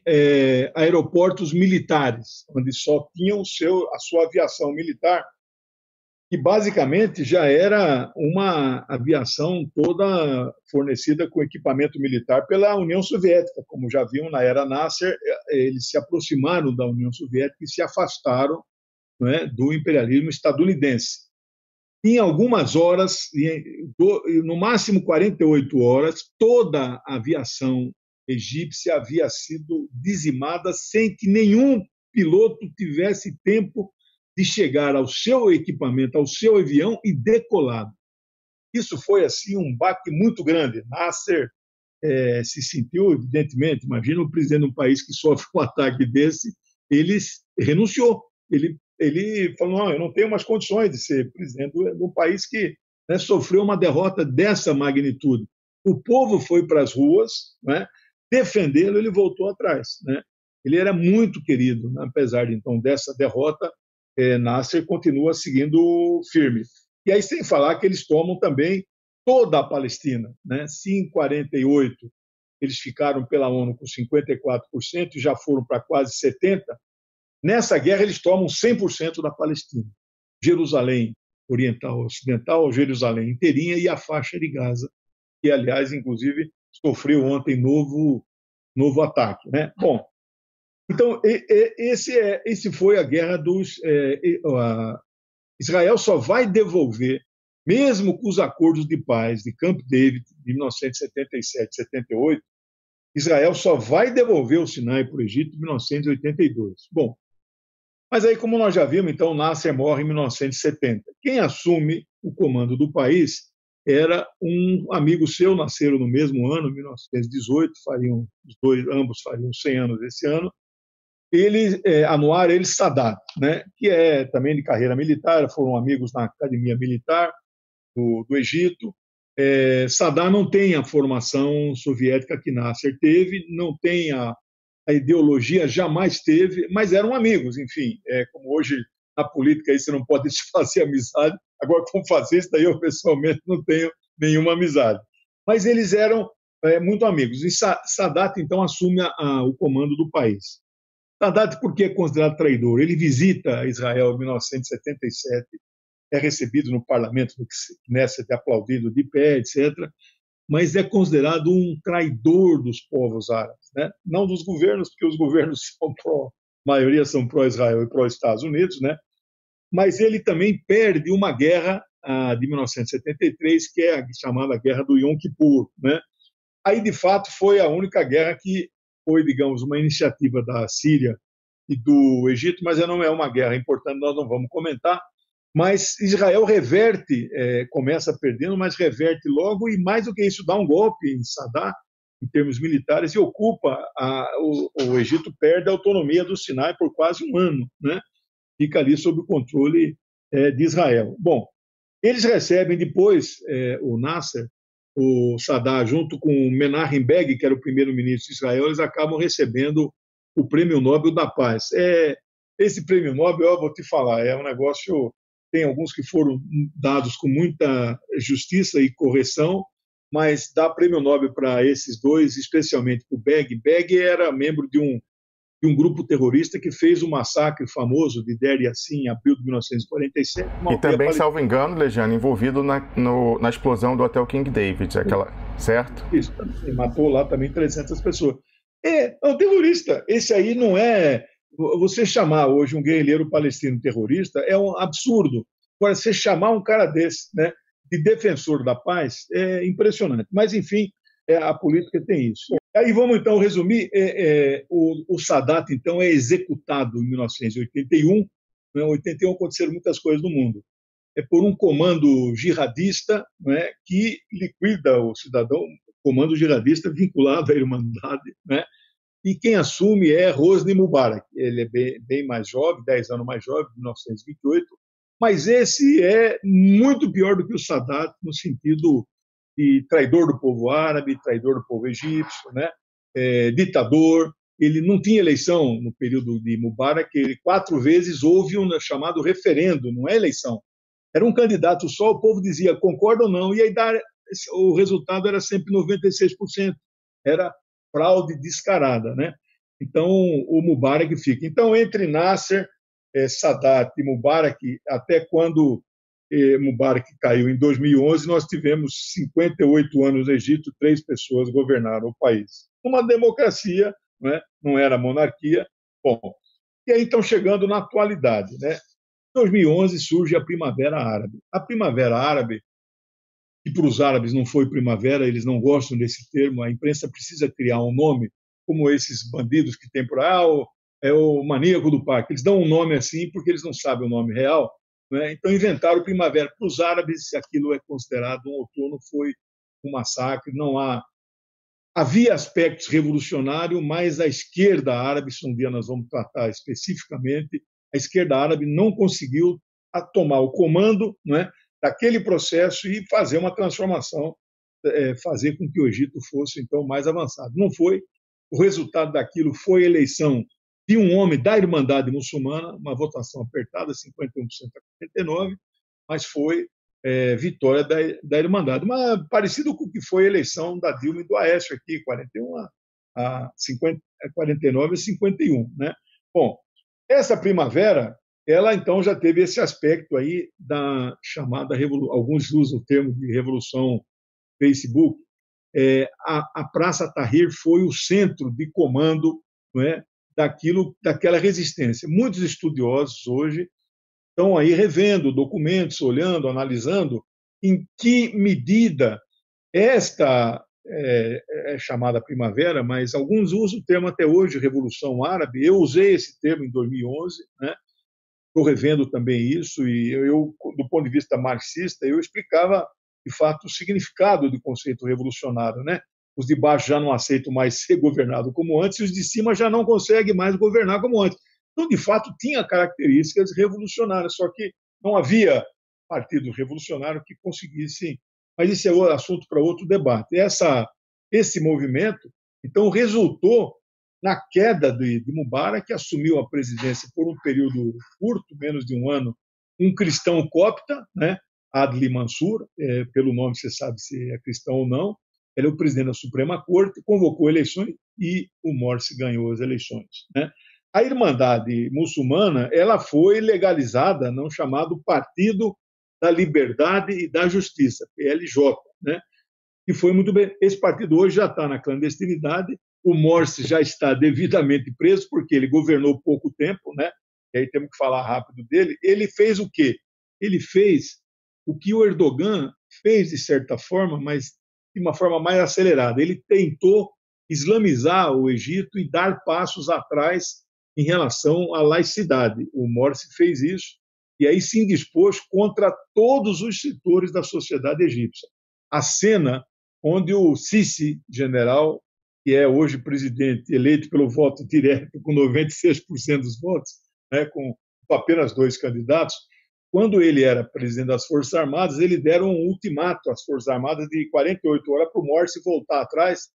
aeroportos militares, onde só tinham a sua aviação militar, que basicamente já era uma aviação toda fornecida com equipamento militar pela União Soviética. Como já viam na era Nasser, eles se aproximaram da União Soviética e se afastaram, né, do imperialismo estadunidense. Em algumas horas, no máximo 48 horas, toda a aviação egípcia havia sido dizimada sem que nenhum piloto tivesse tempo de chegar ao seu equipamento, ao seu avião e decolado. Isso foi assim um baque muito grande. Nasser se sentiu, evidentemente, imagina o presidente de um país que sofre um ataque desse, ele renunciou. Ele falou, não, eu não tenho mais condições de ser presidente de um país que, né, sofreu uma derrota dessa magnitude. O povo foi para as ruas, né, defendê-lo, ele voltou atrás, né? Ele era muito querido, né? Apesar de, então, dessa derrota, Nasser continua seguindo firme. E aí, sem falar que eles tomam também toda a Palestina, né? Se em 48 eles ficaram pela ONU com 54% e já foram para quase 70%, nessa guerra, eles tomam 100% da Palestina. Jerusalém Oriental, Ocidental, Jerusalém inteirinha e a faixa de Gaza, que, aliás, inclusive, sofreu ontem novo ataque, né? Bom, então, esse foi a guerra dos... Israel só vai devolver, mesmo com os acordos de paz de Camp David, de 1977, 78, Israel só vai devolver o Sinai para o Egito em 1982. Bom, mas aí, como nós já vimos, então, Nasser morre em 1970. Quem assume o comando do país era um amigo seu, nasceram no mesmo ano, 1918, ambos fariam 100 anos esse ano. Anwar el-Sadat, né, que é também de carreira militar, foram amigos na Academia Militar do Egito. Sadat não tem a formação soviética que Nasser teve, não tem a ideologia, jamais teve, mas eram amigos, enfim. Como hoje na política aí você não pode fazer amizade, agora como fazer isso daí eu pessoalmente não tenho nenhuma amizade. Mas eles eram muito amigos. E Sadat então assume o comando do país. Sadat, por que é considerado traidor? Ele visita Israel em 1977, é recebido no parlamento do Knesset, é aplaudido de pé, etc., mas é considerado um traidor dos povos árabes, né? Não dos governos, porque os governos a maioria são pró-Israel e pró-Estados Unidos, né? Mas ele também perde uma guerra de 1973, que é a chamada Guerra do Yom Kippur, né? Aí, de fato, foi a única guerra que foi, digamos, uma iniciativa da Síria e do Egito, mas não é uma guerra importante, nós não vamos comentar. Mas Israel reverte, começa perdendo, mas reverte logo, e mais do que isso, dá um golpe em Sadat, em termos militares, e ocupa, o Egito perde a autonomia do Sinai por quase um ano, né? Fica ali sob o controle de Israel. Bom, eles recebem depois, o Nasser, o Sadat, junto com o Menachem Begin, que era o primeiro-ministro de Israel, eles acabam recebendo o Prêmio Nobel da Paz. Esse Prêmio Nobel, eu vou te falar, é um negócio... Tem alguns que foram dados com muita justiça e correção, mas dá Prêmio Nobel para esses dois, especialmente para o Begin. Begin era membro de um grupo terrorista que fez o massacre famoso de Deir Yassin em abril de 1947. E também, salvo engano, Legiane, envolvido na explosão do Hotel King David, certo? Isso, matou lá também 300 pessoas. É um terrorista. Esse aí não é... Você chamar hoje um guerrilheiro palestino terrorista é um absurdo. Agora, você chamar um cara desse, né, de defensor da paz, é impressionante. Mas, enfim, a política tem isso. Aí vamos, então, resumir. O Sadat, então, é executado em 1981. Em 1981 aconteceram muitas coisas no mundo. Por um comando jihadista, né, que liquida o cidadão, comando jihadista vinculado à Irmandade, né? E quem assume é Hosni Mubarak. Ele é bem mais jovem, 10 anos mais jovem, 1928, mas esse é muito pior do que o Sadat, no sentido de traidor do povo árabe, traidor do povo egípcio, né? Ditador. Ele não tinha eleição no período de Mubarak, 4 vezes houve um chamado referendo, não é eleição. Era um candidato só, o povo dizia concorda ou não, e aí o resultado era sempre 96%. Era fraude descarada, né? Então, o Mubarak fica. Então, entre Nasser, Sadat e Mubarak, até quando Mubarak caiu em 2011, nós tivemos 58 anos no Egito, 3 pessoas governaram o país. Uma democracia, né? Não era monarquia. Bom, e aí então chegando na atualidade, né? Em 2011 surge a Primavera Árabe. A Primavera Árabe, que para os árabes não foi primavera, eles não gostam desse termo, a imprensa precisa criar um nome, como esses bandidos que tem por aí, é o maníaco do parque. Eles dão um nome assim porque eles não sabem o nome real, né? Então inventaram primavera. Para os árabes, aquilo é considerado um outono, foi um massacre, não há. Havia aspectos revolucionários, mas a esquerda árabe, se um dia nós vamos tratar especificamente, a esquerda árabe não conseguiu tomar o comando, né, daquele processo e fazer uma transformação, fazer com que o Egito fosse, então, mais avançado. Não foi. O resultado daquilo foi a eleição de um homem da Irmandade Muçulmana, uma votação apertada, 51% a 49%, mas foi vitória da Irmandade. Parecido com o que foi a eleição da Dilma e do Aécio aqui, 41 a 50, 49 a 51. Né? Bom, essa primavera, ela então já teve esse aspecto aí da chamada revolução, alguns usam o termo de revolução Facebook. A Praça Tahrir foi o centro de comando, não é, daquela resistência. Muitos estudiosos hoje estão aí revendo documentos, olhando, analisando em que medida esta chamada primavera, mas alguns usam o termo até hoje, Revolução Árabe. Eu usei esse termo em 2011, né? Estou revendo também isso, e eu, do ponto de vista marxista, eu explicava, de fato, o significado do conceito revolucionário, né? Os de baixo já não aceitam mais ser governado como antes, e os de cima já não conseguem mais governar como antes. Então, de fato, tinha características revolucionárias, só que não havia partido revolucionário que conseguisse. Mas isso é assunto para outro debate. Esse movimento, então, resultou na queda de Mubarak, que assumiu a presidência por um período curto, menos de um ano, um cristão copta, né? Adli Mansur, pelo nome você sabe se é cristão ou não. Ele é o presidente da Suprema Corte, convocou eleições e o Morsi ganhou as eleições, né? A Irmandade Muçulmana, ela foi legalizada no chamado Partido da Liberdade e da Justiça, PLJ, né? E foi muito bem. Esse partido hoje já está na clandestinidade. O Morsi já está devidamente preso porque ele governou pouco tempo, né? E aí temos que falar rápido dele. Ele fez o quê? Ele fez o que o Erdogan fez de certa forma, mas de uma forma mais acelerada. Ele tentou islamizar o Egito e dar passos atrás em relação à laicidade. O Morsi fez isso e aí se indispôs contra todos os setores da sociedade egípcia. A cena onde o Sisi, general, que é hoje presidente eleito pelo voto direto com 96% dos votos, né, com apenas 2 candidatos, quando ele era presidente das Forças Armadas, ele deram um ultimato às Forças Armadas de 48 horas para o Morsi voltar atrás,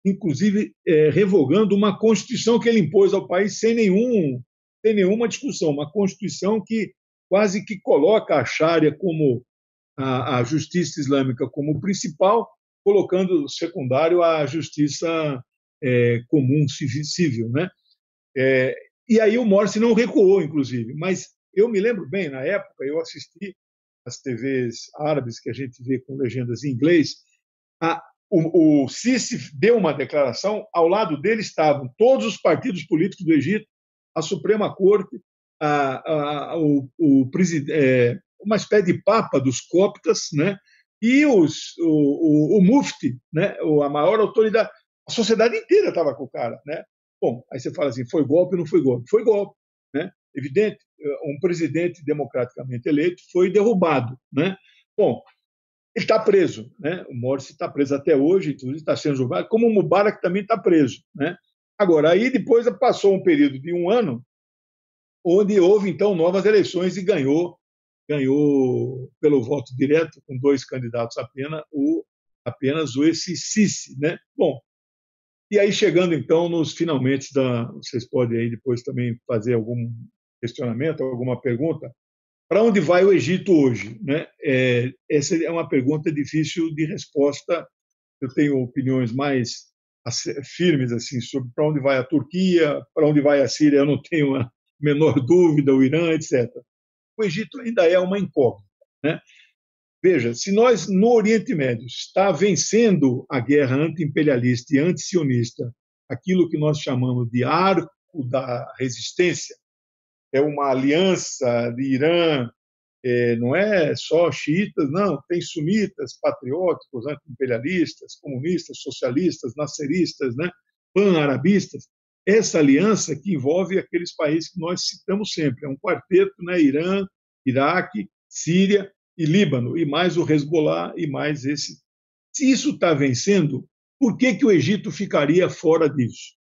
inclusive revogando uma Constituição que ele impôs ao país sem nenhuma discussão, uma Constituição que quase que coloca a Sharia como a justiça islâmica como principal, colocando secundário a justiça comum civil, né? E aí o Morsi não recuou, inclusive, mas eu me lembro bem, na época, eu assisti às TVs árabes que a gente vê com legendas em inglês. O Sisi deu uma declaração, ao lado dele estavam todos os partidos políticos do Egito, a Suprema Corte, uma espécie de papa dos coptas, né? E o mufti, né? A maior autoridade. A sociedade inteira estava com o cara, né? Bom, aí você fala assim, foi golpe ou não foi golpe? Foi golpe, né? Evidente, um presidente democraticamente eleito foi derrubado, né? Bom, ele está preso, né? O Morsi está preso até hoje, inclusive está sendo julgado, como o Mubarak também está preso, né? Agora, aí depois passou um período de 1 ano, onde houve, então, novas eleições e ganhou pelo voto direto, com 2 candidatos apenas, o apenas esse Sisi, né? Bom, e aí chegando então nos finalmente vocês podem aí depois também fazer algum questionamento, alguma pergunta. Para onde vai o Egito hoje, né? Essa é uma pergunta difícil de resposta. Eu tenho opiniões mais firmes assim sobre para onde vai a Turquia, para onde vai a Síria, eu não tenho a menor dúvida, o Irã, etc. O Egito ainda é uma incógnita, né? Veja, se nós no Oriente Médio está vencendo a guerra anti-imperialista e anti-sionista, aquilo que nós chamamos de arco da resistência, é uma aliança de Irã, não é só xiitas, não, tem sunitas, patrióticos, anti-imperialistas, comunistas, socialistas, nasseristas, né, pan-arabistas. Essa aliança que envolve aqueles países que nós citamos sempre, é um quarteto, né, Irã, Iraque, Síria e Líbano, e mais o Hezbollah e mais esse. Se isso está vencendo, por que o Egito ficaria fora disso?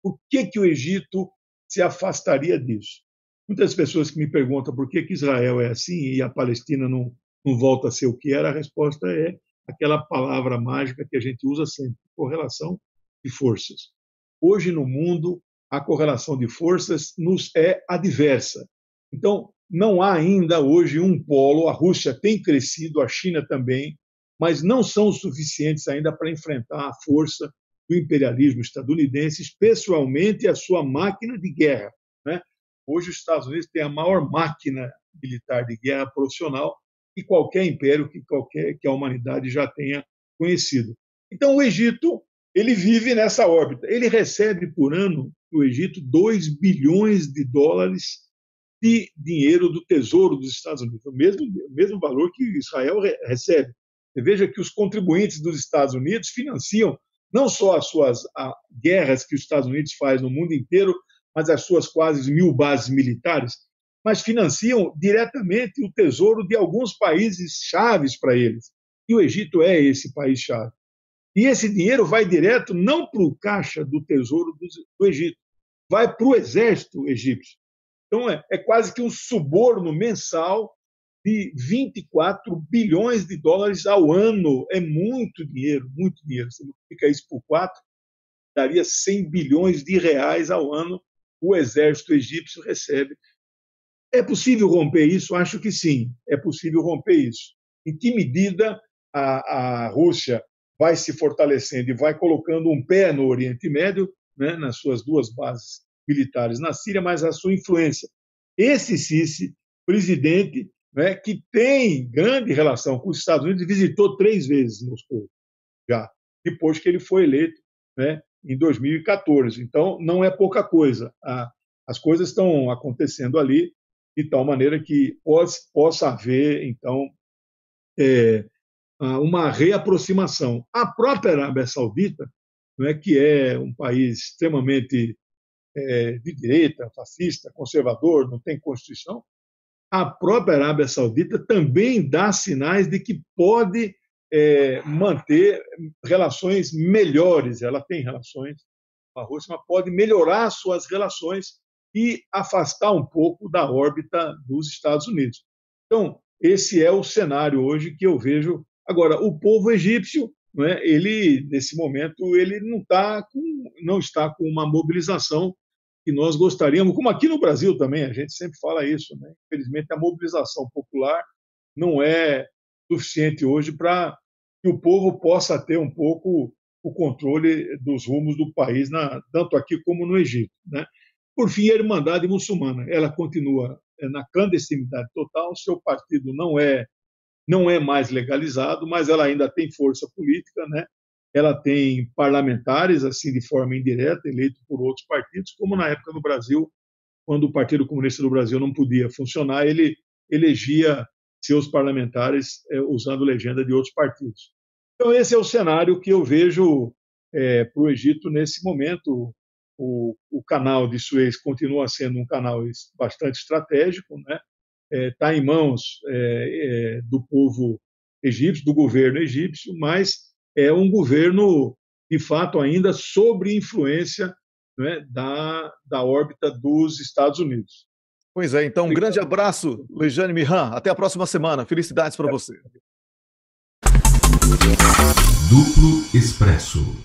Por que o Egito se afastaria disso? Muitas pessoas que me perguntam por que Israel é assim e a Palestina não volta a ser o que era, a resposta é aquela palavra mágica que a gente usa sempre, correlação de forças. Hoje no mundo, a correlação de forças nos é adversa. Então, não há ainda hoje um polo, a Rússia tem crescido, a China também, mas não são suficientes ainda para enfrentar a força do imperialismo estadunidense, especialmente a sua máquina de guerra, né? Hoje os Estados Unidos têm a maior máquina militar de guerra profissional que qualquer império que a humanidade já tenha conhecido. Então o Egito, ele vive nessa órbita. Ele recebe por ano, o Egito, 2 bilhões de dólares de dinheiro do Tesouro dos Estados Unidos, o mesmo valor que Israel recebe. Você veja que os contribuintes dos Estados Unidos financiam não só as guerras que os Estados Unidos faz no mundo inteiro, mas as suas quase 1.000 bases militares, mas financiam diretamente o tesouro de alguns países chaves para eles. E o Egito é esse país-chave. E esse dinheiro vai direto não para o caixa do tesouro do Egito, vai para o exército egípcio. Então, é quase que um suborno mensal de 24 bilhões de dólares ao ano. É muito dinheiro, muito dinheiro. Você multiplica isso por 4, daria 100 bilhões de reais ao ano o exército egípcio recebe. É possível romper isso? Acho que sim, é possível romper isso. Em que medida a Rússia vai se fortalecendo e vai colocando um pé no Oriente Médio, né, nas suas 2 bases militares na Síria, mas a sua influência. Esse Sisi, presidente, né, que tem grande relação com os Estados Unidos, visitou 3 vezes Moscou, já, depois que ele foi eleito, né, em 2014. Então, não é pouca coisa. As coisas estão acontecendo ali de tal maneira que possa haver, então, uma reaproximação. A própria Arábia Saudita, né, que é um país extremamente de direita, fascista, conservador, não tem Constituição, a própria Arábia Saudita também dá sinais de que pode manter relações melhores. Ela tem relações com a Rússia, mas pode melhorar suas relações e afastar um pouco da órbita dos Estados Unidos. Então, esse é o cenário hoje que eu vejo. Agora, o povo egípcio, né, ele, nesse momento, ele não está com uma mobilização que nós gostaríamos, como aqui no Brasil também, a gente sempre fala isso, né? Infelizmente, a mobilização popular não é suficiente hoje para que o povo possa ter um pouco o controle dos rumos do país, tanto aqui como no Egito, né? Por fim, a Irmandade Muçulmana, ela continua na clandestinidade total, seu partido não é mais legalizado, mas ela ainda tem força política, né? Ela tem parlamentares, assim, de forma indireta, eleitos por outros partidos, como na época no Brasil, quando o Partido Comunista do Brasil não podia funcionar, ele elegia seus parlamentares usando legenda de outros partidos. Então, esse é o cenário que eu vejo para o Egito nesse momento. O canal de Suez continua sendo um canal bastante estratégico, né? Está em mãos do povo egípcio, do governo egípcio, mas é um governo, de fato, ainda sob influência, né, da órbita dos Estados Unidos. Pois é, então um grande abraço, Lejane Mihan. Até a próxima semana. Felicidades para você. Duplo Expresso.